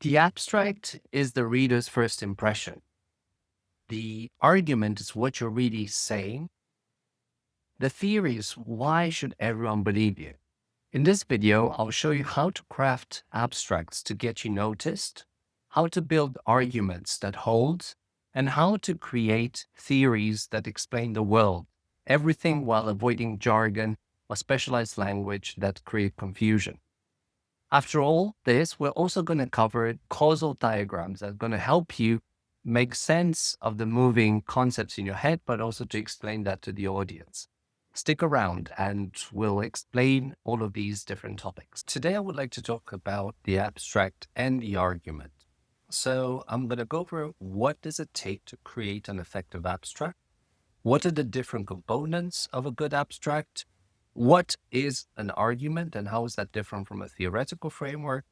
The abstract is the reader's first impression. The argument is what you're really saying. The theory is why should everyone believe you? In this video, I'll show you how to craft abstracts to get you noticed, how to build arguments that hold, and how to create theories that explain the world, everything while avoiding jargon or specialized language that create confusion. After all this, we're also going to cover causal diagrams that are going to help you make sense of the moving concepts in your head, but also to explain that to the audience. Stick around and we'll explain all of these different topics. Today, I would like to talk about the abstract and the argument. So I'm going to go over what does it take to create an effective abstract? What are the different components of a good abstract? What is an argument and how is that different from a theoretical framework?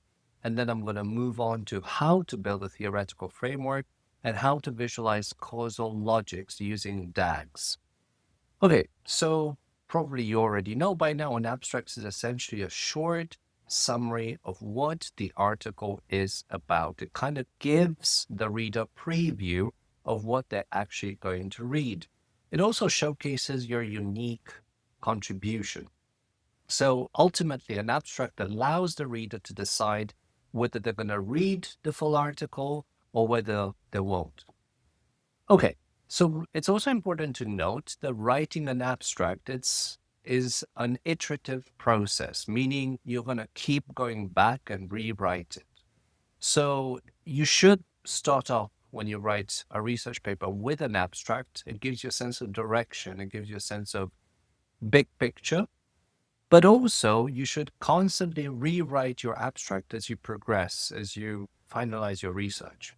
And then I'm going to move on to how to build a theoretical framework and how to visualize causal logics using DAGs. Okay, so probably you already know by now, an abstract is essentially a short summary of what the article is about. It kind of gives the reader a preview of what they're actually going to read. It also showcases your unique contribution. So ultimately, an abstract allows the reader to decide whether they're going to read the full article or whether they won't. Okay, so it's also important to note that writing an abstract is an iterative process, meaning you're going to keep going back and rewrite it. So you should start off when you write a research paper with an abstract. It gives you a sense of direction. It gives you a sense of big picture. But also, you should constantly rewrite your abstract as you progress, as you finalize your research.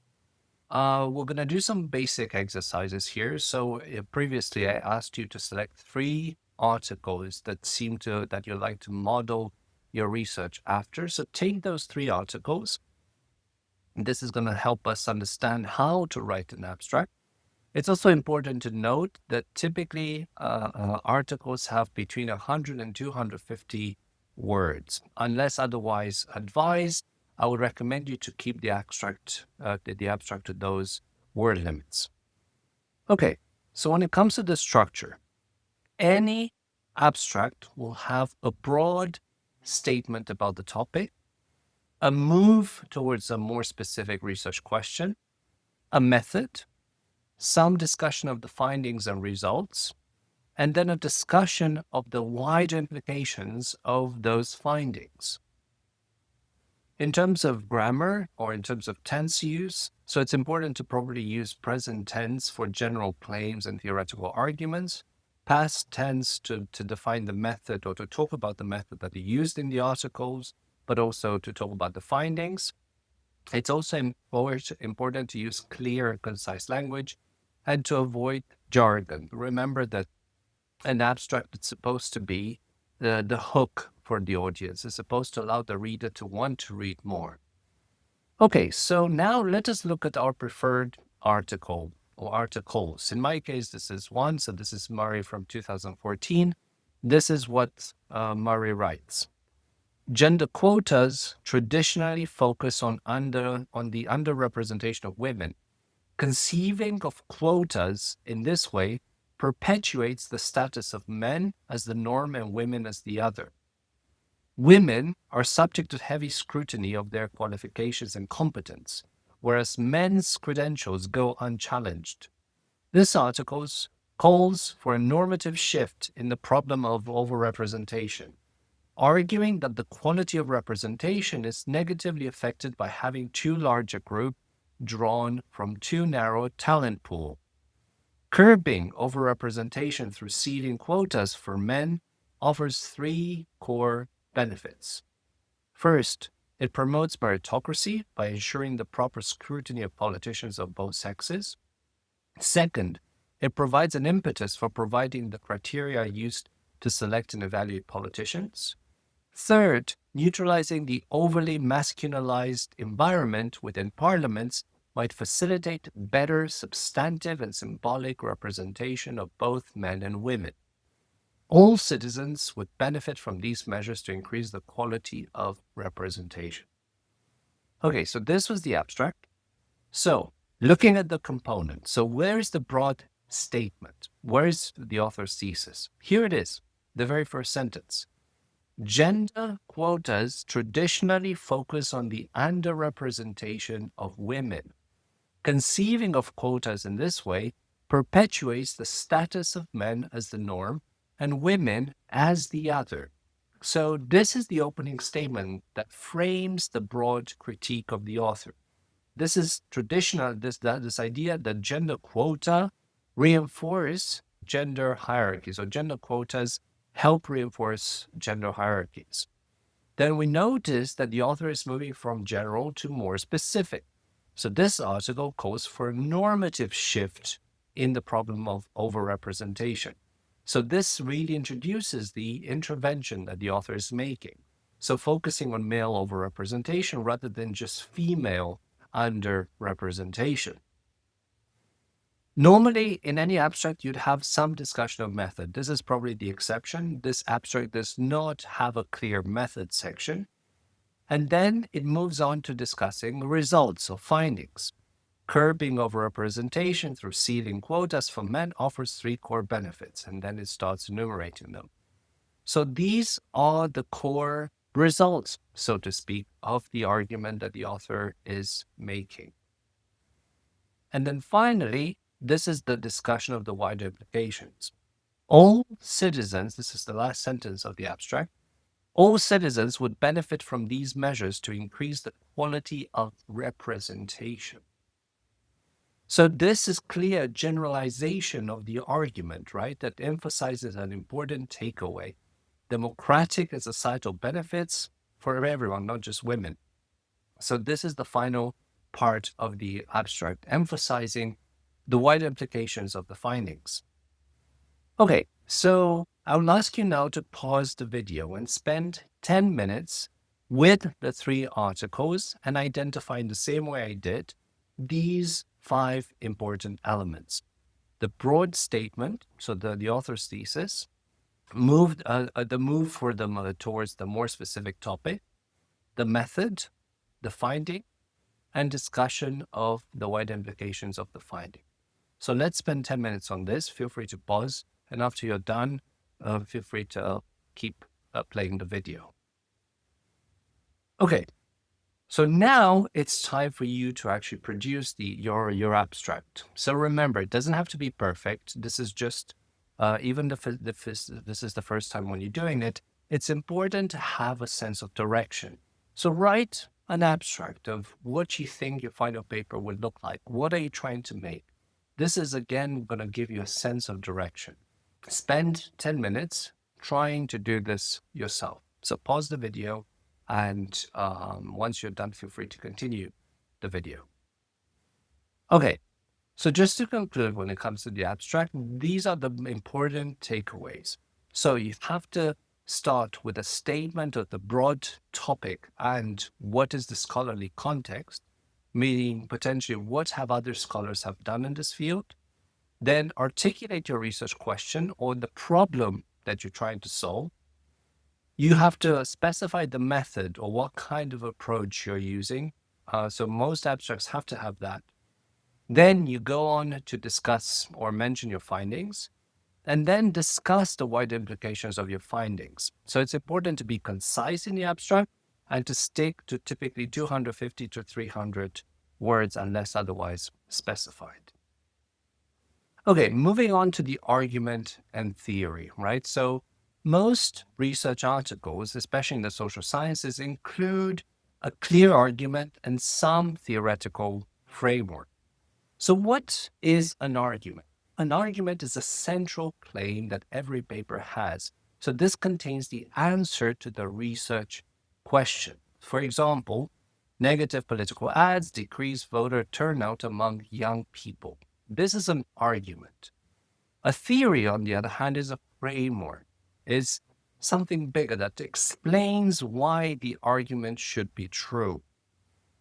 We're going to do some basic exercises here. So previously, I asked you to select 3 articles that you like to model your research after. So take those 3 articles. This is going to help us understand how to write an abstract. It's also important to note that typically articles have between 100 and 250 words. Unless otherwise advised, I would recommend you to keep the abstract to those word limits. Okay, so when it comes to the structure, any abstract will have a broad statement about the topic, a move towards a more specific research question, a method, some discussion of the findings and results, and then a discussion of the wider implications of those findings. In terms of grammar or in terms of tense use, so it's important to properly use present tense for general claims and theoretical arguments, past tense to define the method or to talk about the method that are used in the articles, but also to talk about the findings. It's also important to use clear and concise language and to avoid jargon. Remember that an abstract is supposed to be the hook for the audience. It's supposed to allow the reader to want to read more. Okay, so now let us look at our preferred article or articles. In my case, this is one. So this is Murray from 2014. This is what Murray writes. Gender quotas traditionally focus on the underrepresentation of women. Conceiving of quotas in this way perpetuates the status of men as the norm and women as the other. Women are subject to heavy scrutiny of their qualifications and competence, whereas men's credentials go unchallenged. This article calls for a normative shift in the problem of overrepresentation, arguing that the quality of representation is negatively affected by having too large a group drawn from too narrow a talent pool. Curbing overrepresentation through seeding quotas for men offers 3 core benefits. First, it promotes meritocracy by ensuring the proper scrutiny of politicians of both sexes. Second, it provides an impetus for providing the criteria used to select and evaluate politicians. Third, neutralizing the overly masculinized environment within parliaments might facilitate better substantive and symbolic representation of both men and women. All citizens would benefit from these measures to increase the quality of representation. Okay, so this was the abstract. So looking at the component, so where's the broad statement? Where's the author's thesis? Here it is, the very first sentence. Gender quotas traditionally focus on the underrepresentation of women. Conceiving of quotas in this way perpetuates the status of men as the norm and women as the other. So, this is the opening statement that frames the broad critique of the author. This is traditional, this idea that gender quota reinforce gender hierarchies, or gender quotas help reinforce gender hierarchies. Then we notice that the author is moving from general to more specific. So this article calls for a normative shift in the problem of overrepresentation. So this really introduces the intervention that the author is making. So focusing on male overrepresentation rather than just female underrepresentation. Normally, in any abstract, you'd have some discussion of method. This is probably the exception. This abstract does not have a clear method section. And then it moves on to discussing results or findings. Curbing overrepresentation through ceiling quotas for men offers 3 core benefits, and then it starts enumerating them. So these are the core results, so to speak, of the argument that the author is making. And then finally, this is the discussion of the wider implications. All citizens, this is the last sentence of the abstract, all citizens would benefit from these measures to increase the quality of representation. So this is clear generalization of the argument, right? That emphasizes an important takeaway. Democratic and societal benefits for everyone, not just women. So this is the final part of the abstract, emphasizing the wider implications of the findings. Okay, so I'll ask you now to pause the video and spend 10 minutes with the 3 articles and identify in the same way I did these 5 important elements. The broad statement, so the author's thesis, the move for them towards the more specific topic, the method, the finding, and discussion of the wide implications of the finding. So let's spend 10 minutes on this. Feel free to pause. And after you're done, feel free to keep playing the video. Okay, so now it's time for you to actually produce your abstract. So remember, it doesn't have to be perfect. This is just, even if this is the first time when you're doing it, it's important to have a sense of direction. So write an abstract of what you think your final paper would look like. What are you trying to make? This is, again, going to give you a sense of direction. Spend 10 minutes trying to do this yourself. So pause the video, and once you're done, feel free to continue the video. Okay, so just to conclude, when it comes to the abstract, these are the important takeaways. So you have to start with a statement of the broad topic and what is the scholarly context, meaning potentially what have other scholars have done in this field. Then articulate your research question or the problem that you're trying to solve. You have to specify the method or what kind of approach you're using. So most abstracts have to have that. Then you go on to discuss or mention your findings, and then discuss the wider implications of your findings. So it's important to be concise in the abstract and to stick to typically 250 to 300 words unless otherwise specified. Okay, moving on to the argument and theory, right? So most research articles, especially in the social sciences, include a clear argument and some theoretical framework. So what is an argument? An argument is a central claim that every paper has. So this contains the answer to the research question. For example, negative political ads decrease voter turnout among young people. This is an argument. A theory, on the other hand, is a framework, is something bigger that explains why the argument should be true.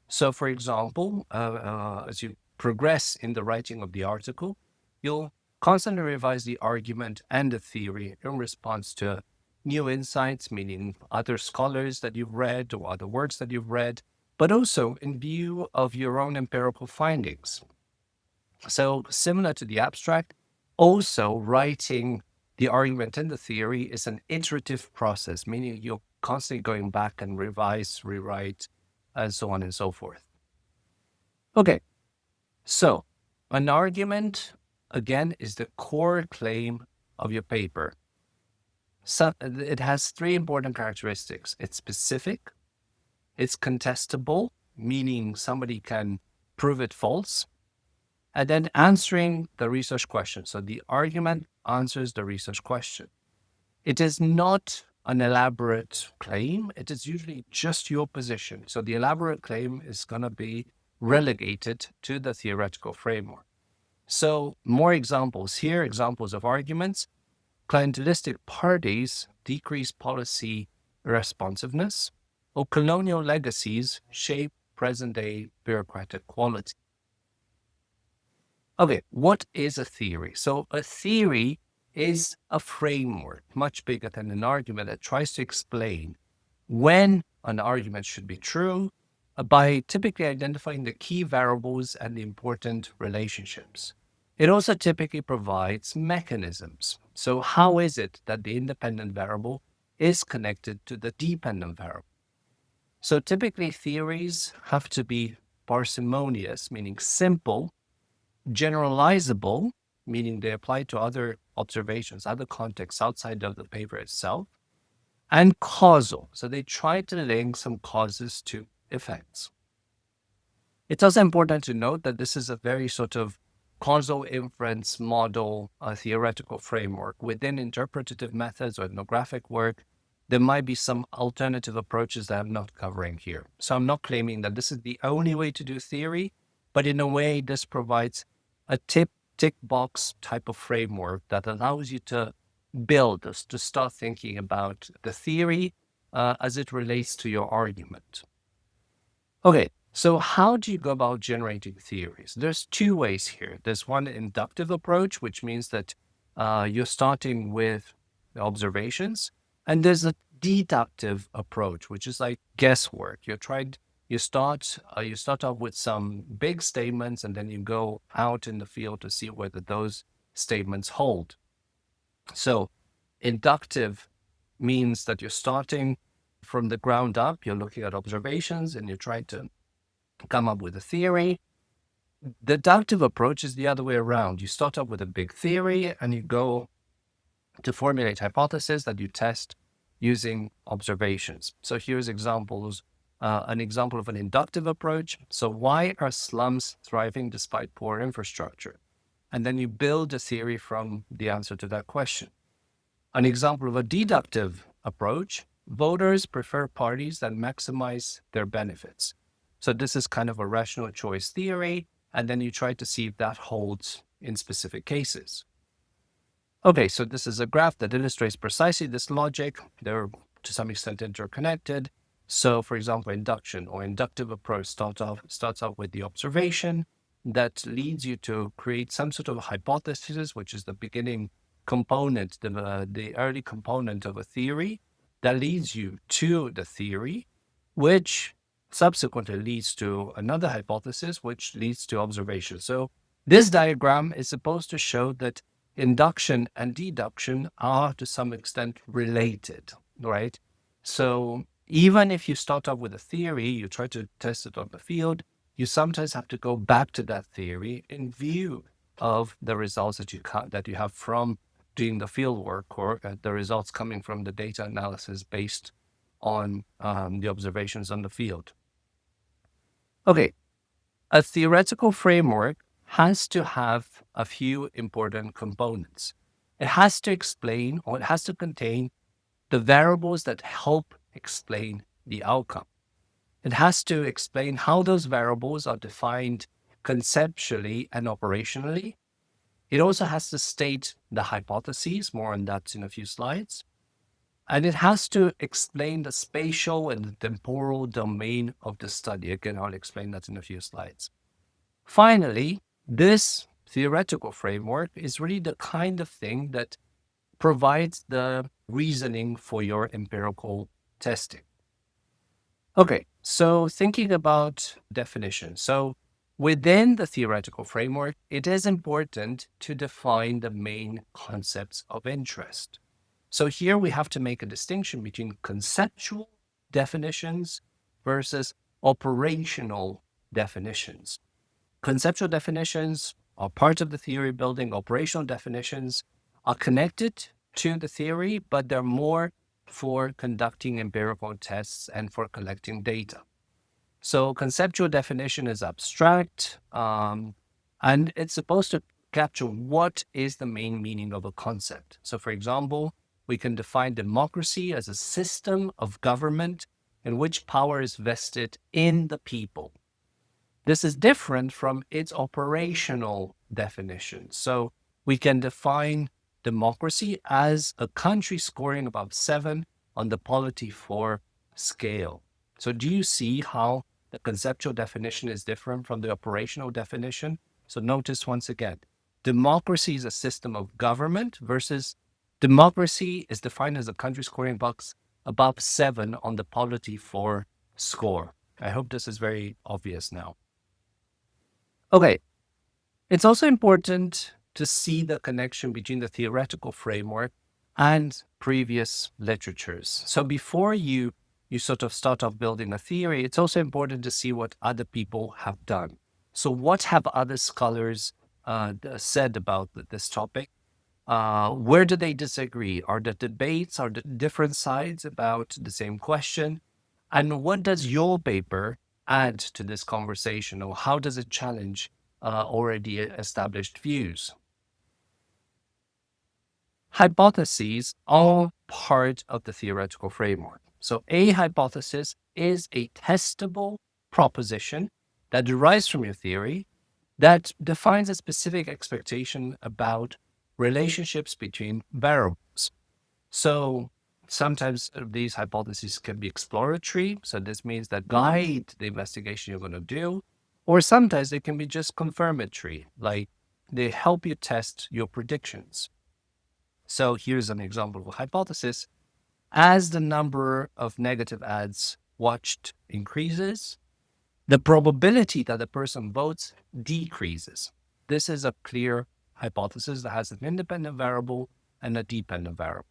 So, for example, as you progress in the writing of the article, you'll constantly revise the argument and the theory in response to new insights, meaning other scholars that you've read or other works that you've read, but also in view of your own empirical findings. So similar to the abstract, also writing the argument and the theory is an iterative process, meaning you're constantly going back and revise, rewrite, and so on and so forth. Okay, so an argument, again, is the core claim of your paper. So it has three important characteristics. It's specific, it's contestable, meaning somebody can prove it false, and then answering the research question. So the argument answers the research question. It is not an elaborate claim. It is usually just your position. So the elaborate claim is going to be relegated to the theoretical framework. So more examples here, examples of arguments. Clientelistic parties decrease policy responsiveness, or colonial legacies shape present-day bureaucratic quality. Okay, what is a theory? So a theory is a framework, much bigger than an argument, that tries to explain when an argument should be true by typically identifying the key variables and the important relationships. It also typically provides mechanisms. So how is it that the independent variable is connected to the dependent variable? So typically theories have to be parsimonious, meaning simple, generalizable, meaning they apply to other observations, other contexts outside of the paper itself, and causal. So they try to link some causes to effects. It's also important to note that this is a very sort of causal inference model, a theoretical framework. Within interpretative methods or ethnographic work, there might be some alternative approaches that I'm not covering here. So I'm not claiming that this is the only way to do theory, but in a way, this provides a tick box type of framework that allows you to build us to start thinking about the theory as it relates to your argument. Okay, so how do you go about generating theories? There's two ways here. There's one inductive approach, which means that you're starting with the observations, and there's a deductive approach, which is like guesswork. You start off with some big statements, and then you go out in the field to see whether those statements hold. So inductive means that you're starting from the ground up. You're looking at observations and you're trying to come up with a theory. The deductive approach is the other way around. You start up with a big theory and you go to formulate hypotheses that you test using observations. So here's examples. An example of an inductive approach. So why are slums thriving despite poor infrastructure? And then you build a theory from the answer to that question. An example of a deductive approach, voters prefer parties that maximize their benefits. So this is kind of a rational choice theory, and then you try to see if that holds in specific cases. Okay, so this is a graph that illustrates precisely this logic. They're to some extent interconnected. So for example, induction or inductive approach starts off with the observation that leads you to create some sort of hypothesis, which is the beginning component, the early component of a theory that leads you to the theory, which subsequently leads to another hypothesis, which leads to observation. So this diagram is supposed to show that induction and deduction are to some extent related, right? So even if you start off with a theory, you try to test it on the field, you sometimes have to go back to that theory in view of the results that you have from doing the field work, or the results coming from the data analysis based on the observations on the field. Okay, a theoretical framework has to have a few important components. It has to explain, or it has to contain, the variables that help explain the outcome. It has to explain how those variables are defined conceptually and operationally. It also has to state the hypotheses, more on that in a few slides. And it has to explain the spatial and the temporal domain of the study. Again, I'll explain that in a few slides. Finally, this theoretical framework is really the kind of thing that provides the reasoning for your empirical testing. Okay, So thinking about definition. So within the theoretical framework, it is important to define the main concepts of interest. So here we have to make a distinction between conceptual definitions versus operational definitions. Conceptual definitions are part of the theory building. Operational definitions are connected to the theory, but they're more for conducting empirical tests and for collecting data. So conceptual definition is abstract, and it's supposed to capture what is the main meaning of a concept. So for example, we can define democracy as a system of government in which power is vested in the people. This is different from its operational definition. So we can define democracy as a country scoring above 7 on the polity 4 scale. So do you see how the conceptual definition is different from the operational definition? So notice once again, democracy is a system of government versus democracy is defined as a country scoring above 7 on the polity 4 score. I hope this is very obvious now. Okay, it's also important to see the connection between the theoretical framework and previous literatures. So before you sort of start off building a theory, it's also important to see what other people have done. So what have other scholars said about this topic? Where do they disagree? Are the debates, are the different sides about the same question? And what does your paper add to this conversation, or how does it challenge already established views? Hypotheses are part of the theoretical framework. So a hypothesis is a testable proposition that derives from your theory that defines a specific expectation about relationships between variables. So sometimes these hypotheses can be exploratory. So this means that guide the investigation you're going to do. Or sometimes they can be just confirmatory, like they help you test your predictions. So here's an example of a hypothesis. As the number of negative ads watched increases, the probability that the person votes decreases. This is a clear hypothesis that has an independent variable and a dependent variable.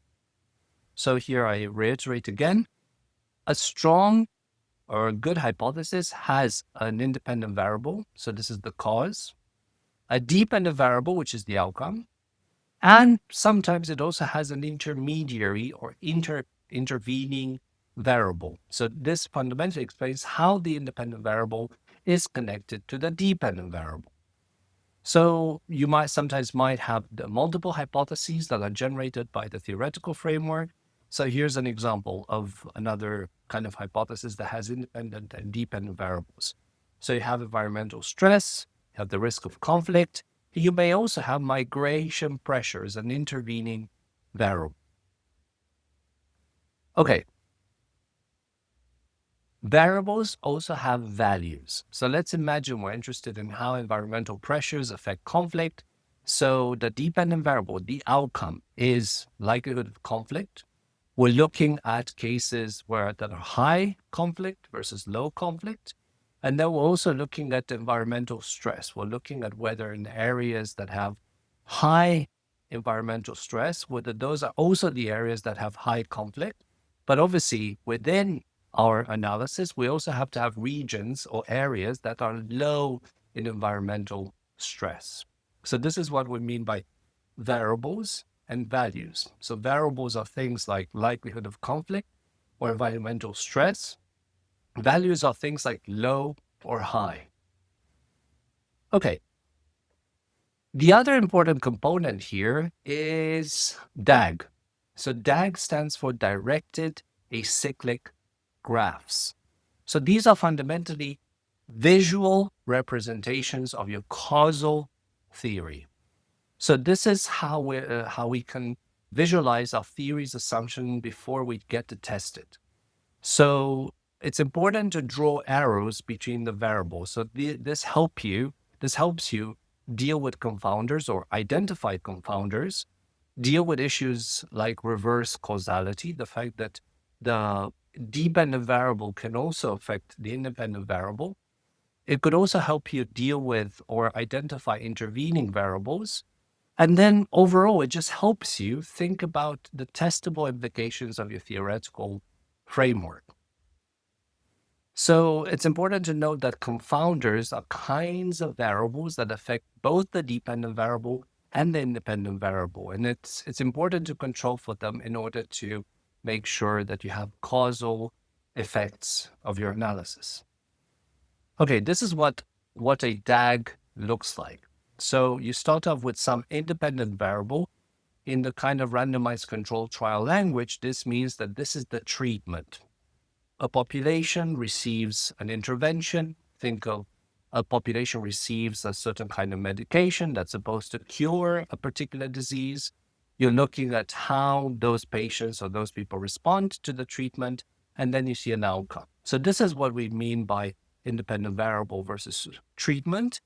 So here I reiterate again, a strong or a good hypothesis has an independent variable. So this is the cause, a dependent variable, which is the outcome. And sometimes it also has an intermediary or intervening variable. So this fundamentally explains how the independent variable is connected to the dependent variable. So you sometimes have the multiple hypotheses that are generated by the theoretical framework. So here's an example of another kind of hypothesis that has independent and dependent variables. So you have environmental stress, you have the risk of conflict. You may also have migration pressure as an intervening variable. Okay. Variables also have values. So let's imagine we're interested in how environmental pressures affect conflict. So the dependent variable, the outcome, is likelihood of conflict. We're looking at cases that are high conflict versus low conflict. And then we're also looking at environmental stress. We're looking at whether in areas that have high environmental stress, whether those are also the areas that have high conflict. But obviously, within our analysis, we also have to have regions or areas that are low in environmental stress. So this is what we mean by variables and values. So variables are things like likelihood of conflict or environmental stress. Values are things like low or high. Okay. The other important component here is DAG. So DAG stands for directed acyclic graphs. So these are fundamentally visual representations of your causal theory. So this is how we can visualize our theory's assumption before we get to test it. So it's important to draw arrows between the variables. So this helps you deal with confounders or identify confounders, deal with issues like reverse causality, the fact that the dependent variable can also affect the independent variable. It could also help you deal with or identify intervening variables. And then overall, it just helps you think about the testable implications of your theoretical framework. So it's important to note that confounders are kinds of variables that affect both the dependent variable and the independent variable. And it's important to control for them in order to make sure that you have causal effects of your analysis. Okay, this is what a DAG looks like. So you start off with some independent variable. In the kind of randomized control trial language, this means that this is the treatment. A population receives an intervention. Think of a population receives a certain kind of medication that's supposed to cure a particular disease. You're looking at how those patients or those people respond to the treatment, and then you see an outcome. So this is what we mean by independent variable versus treatment,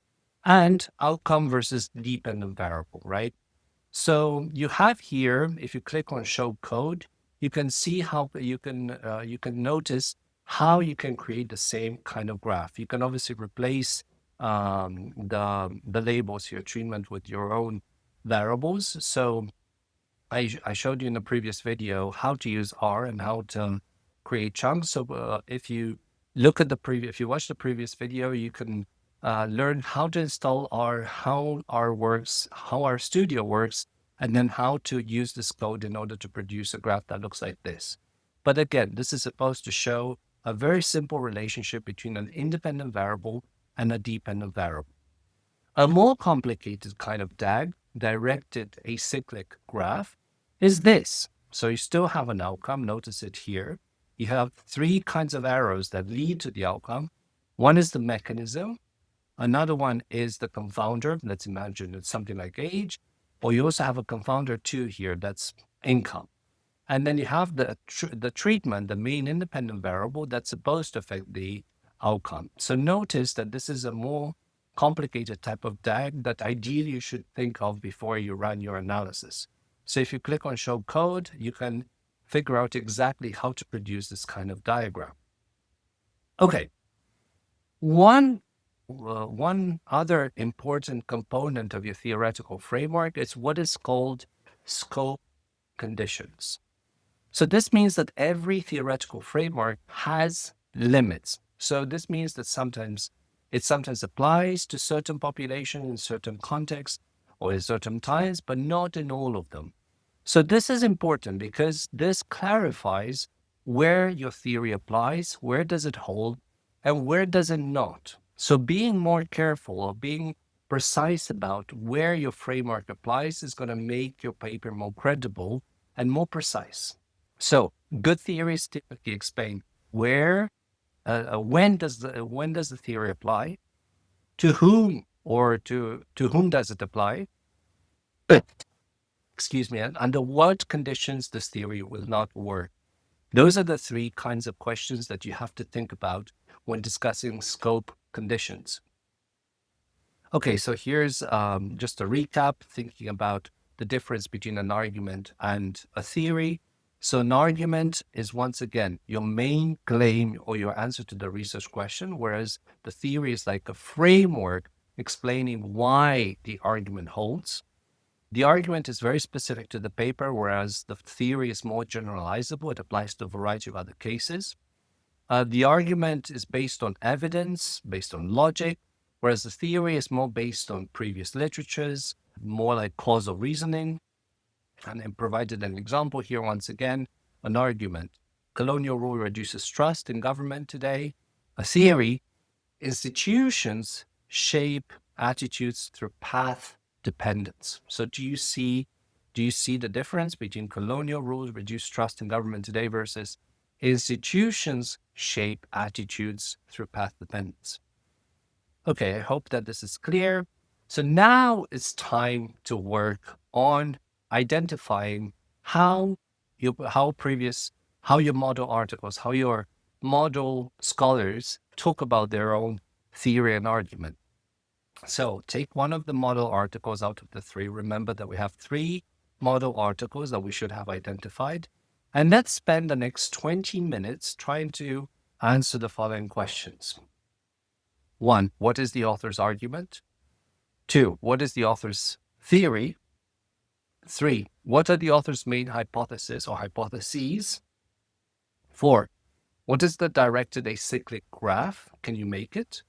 and outcome versus dependent variable, right? So you have here, if you click on show code, you can see how you can notice how you can create the same kind of graph. You can obviously replace the labels here, treatment, with your own variables. So I showed you in the previous video how to use R and how to create chunks. So if you look at if you watch the previous video, you can learn how to install R, how R works, how R Studio works, and then how to use this code in order to produce a graph that looks like this. But again, this is supposed to show a very simple relationship between an independent variable and a dependent variable. A more complicated kind of DAG, directed acyclic graph, is this. So you still have an outcome. Notice it here. You have three kinds of arrows that lead to the outcome. One is the mechanism. Another one is the confounder. Let's imagine it's something like age. Or you also have a confounder too here, that's income. And then you have the treatment, the main independent variable that's supposed to affect the outcome. So notice that this is a more complicated type of DAG that ideally you should think of before you run your analysis. So if you click on show code, you can figure out exactly how to produce this kind of diagram. Okay. One other important component of your theoretical framework is what is called scope conditions. So this means that every theoretical framework has limits. So this means that it sometimes applies to certain populations in certain contexts or in certain times, but not in all of them. So this is important because this clarifies where your theory applies, where does it hold, and where does it not. So being more careful or being precise about where your framework applies is going to make your paper more credible and more precise. So good theories typically explain when does the theory apply, to whom, or to whom does it apply, excuse me, and under what conditions this theory will not work. Those are the three kinds of questions that you have to think about when discussing scope conditions. Okay, so here's just a recap, thinking about the difference between an argument and a theory. So an argument is, once again, your main claim or your answer to the research question, whereas the theory is like a framework explaining why the argument holds. The argument is very specific to the paper, whereas the theory is more generalizable. It applies to a variety of other cases. The argument is based on evidence, based on logic, whereas the theory is more based on previous literatures, more like causal reasoning. And I provided an example here once again, an argument. Colonial rule reduces trust in government today. A theory, institutions shape attitudes through path dependence. So do you see the difference between colonial rules reduce trust in government today versus institutions shape attitudes through path dependence? Okay, I hope that this is clear. So now it's time to work on identifying how your model articles, how your model scholars talk about their own theory and argument. So take one of the model articles out of the three. Remember that we have three model articles that we should have identified. And let's spend the next 20 minutes trying to answer the following questions. 1, what is the author's argument? 2, what is the author's theory? 3, what are the author's main hypothesis or hypotheses? 4, what is the directed acyclic graph? Can you make it?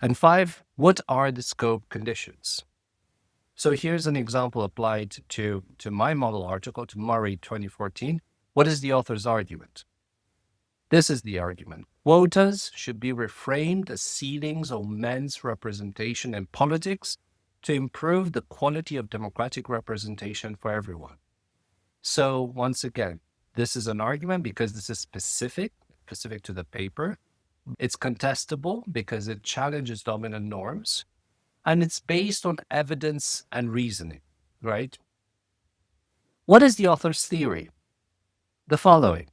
And 5, what are the scope conditions? So here's an example applied to my model article, to Murray 2014. What is the author's argument? This is the argument. Quotas should be reframed as ceilings on men's representation in politics to improve the quality of democratic representation for everyone. So once again, this is an argument because this is specific to the paper. It's contestable because it challenges dominant norms, and it's based on evidence and reasoning, right? What is the author's theory? The following: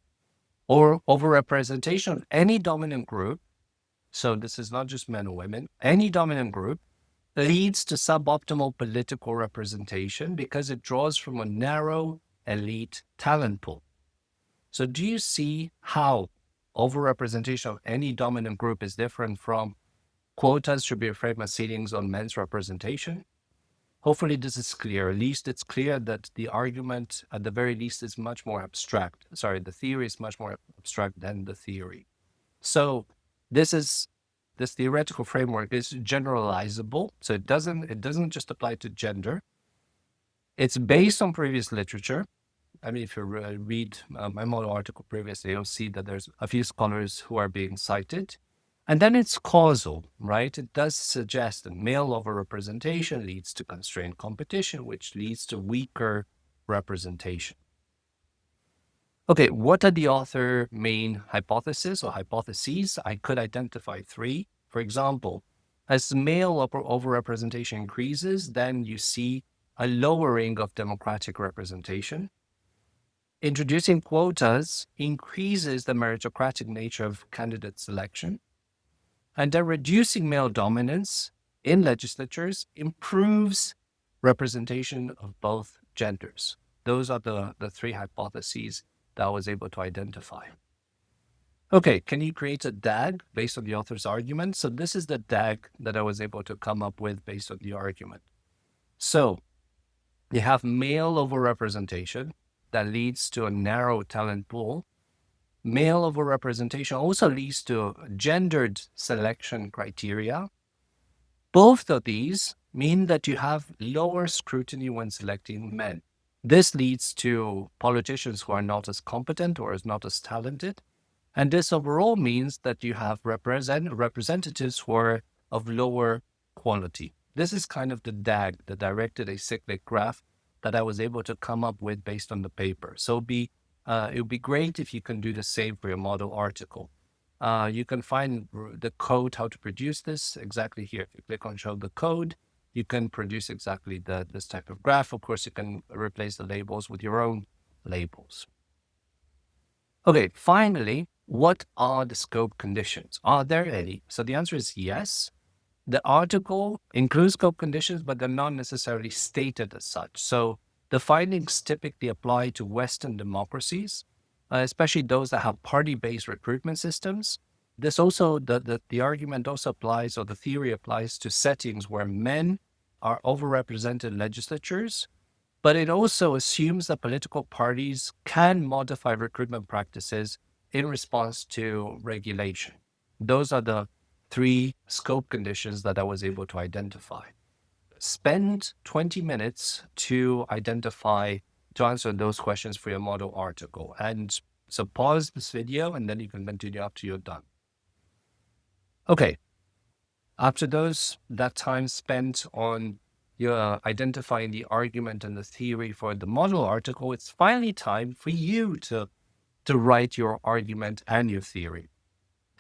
or overrepresentation of any dominant group, so this is not just men or women, any dominant group leads to suboptimal political representation because it draws from a narrow elite talent pool. So do you see how overrepresentation of any dominant group is different from quotas should be framed as ceilings on men's representation? Hopefully this is clear. At least it's clear that the argument, at the very least, is much more abstract. Sorry, the theory is much more abstract than the theory. So this theoretical framework is generalizable. So it doesn't just apply to gender. It's based on previous literature. I mean, if you read my model article previously, you'll see that there's a few scholars who are being cited. And then it's causal, right? It does suggest that male overrepresentation leads to constrained competition, which leads to weaker representation. Okay, what are the author main hypotheses or hypotheses? I could identify 3. For example, as male overrepresentation increases, then you see a lowering of democratic representation. Introducing quotas increases the meritocratic nature of candidate selection. And then reducing male dominance in legislatures improves representation of both genders. Those are the 3 hypotheses that I was able to identify. Okay, can you create a DAG based on the author's argument? So this is the DAG that I was able to come up with based on the argument. So you have male overrepresentation that leads to a narrow talent pool. Male overrepresentation also leads to gendered selection criteria. Both of these mean that you have lower scrutiny when selecting men. This leads to politicians who are not as competent or not as talented. And this overall means that you have representatives who are of lower quality. This is kind of the DAG, the directed acyclic graph, that I was able to come up with based on the paper. So it would be great if you can do the same for your model article. You can find the code how to produce this exactly here. If you click on show the code, you can produce exactly this type of graph. Of course, you can replace the labels with your own labels. Okay, finally, what are the scope conditions? Are there any? So the answer is yes. The article includes scope conditions, but they're not necessarily stated as such. So the findings typically apply to Western democracies, especially those that have party-based recruitment systems. This also, the argument also applies, or the theory applies to settings where men are overrepresented in legislatures, but it also assumes that political parties can modify recruitment practices in response to regulation. Those are the 3 scope conditions that I was able to identify. Spend 20 minutes to answer those questions for your model article. And so pause this video and then you can continue after you're done. Okay. After that time spent on your identifying the argument and the theory for the model article, it's finally time for you to write your argument and your theory.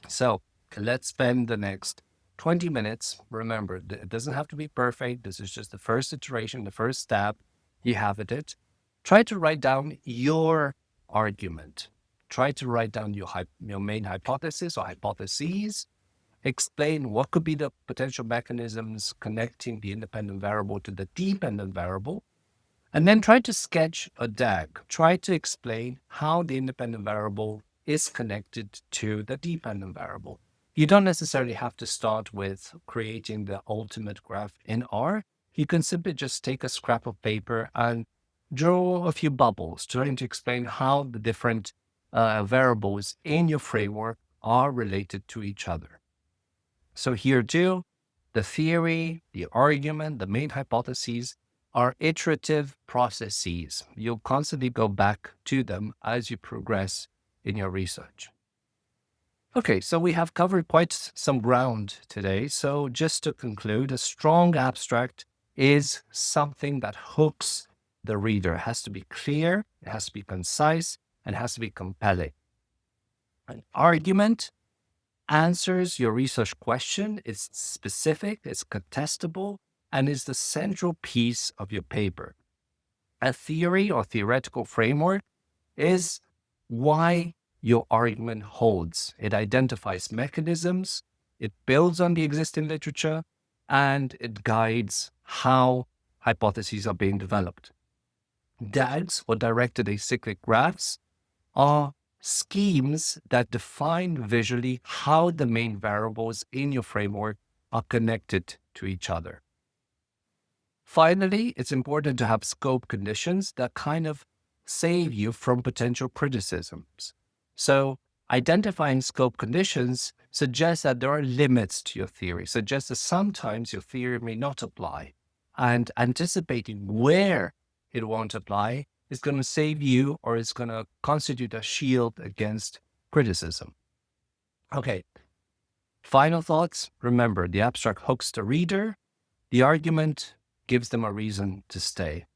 So let's spend the next 20 minutes. Remember, it doesn't have to be perfect. This is just the first iteration, the first step. You have it. Try to write down your argument. Try to write down your main hypothesis or hypotheses. Explain what could be the potential mechanisms connecting the independent variable to the dependent variable. And then try to sketch a DAG. Try to explain how the independent variable is connected to the dependent variable. You don't necessarily have to start with creating the ultimate graph in R. You can simply just take a scrap of paper and draw a few bubbles, trying to explain how the different variables in your framework are related to each other. So here too, the theory, the argument, the main hypotheses are iterative processes. You'll constantly go back to them as you progress in your research. Okay, so we have covered quite some ground today. So just to conclude, a strong abstract is something that hooks the reader. It has to be clear, it has to be concise, and it has to be compelling. An argument answers your research question, it's specific, it's contestable, and is the central piece of your paper. A theory or theoretical framework is why your argument holds. It identifies mechanisms, it builds on the existing literature, and it guides how hypotheses are being developed. DAGs, or directed acyclic graphs, are schemes that define visually how the main variables in your framework are connected to each other. Finally, it's important to have scope conditions that kind of save you from potential criticisms. So identifying scope conditions suggests that there are limits to your theory, suggests that sometimes your theory may not apply. And anticipating where it won't apply is going to save you, or is going to constitute a shield against criticism. Okay. Final thoughts. Remember, the abstract hooks the reader. The argument gives them a reason to stay.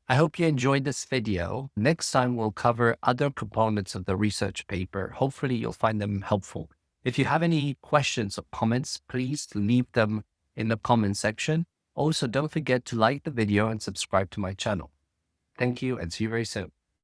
I hope you enjoyed this video. Next time we'll cover other components of the research paper. Hopefully you'll find them helpful. If you have any questions or comments, please leave them in the comment section. Also, don't forget to like the video and subscribe to my channel. Thank you, and see you very soon.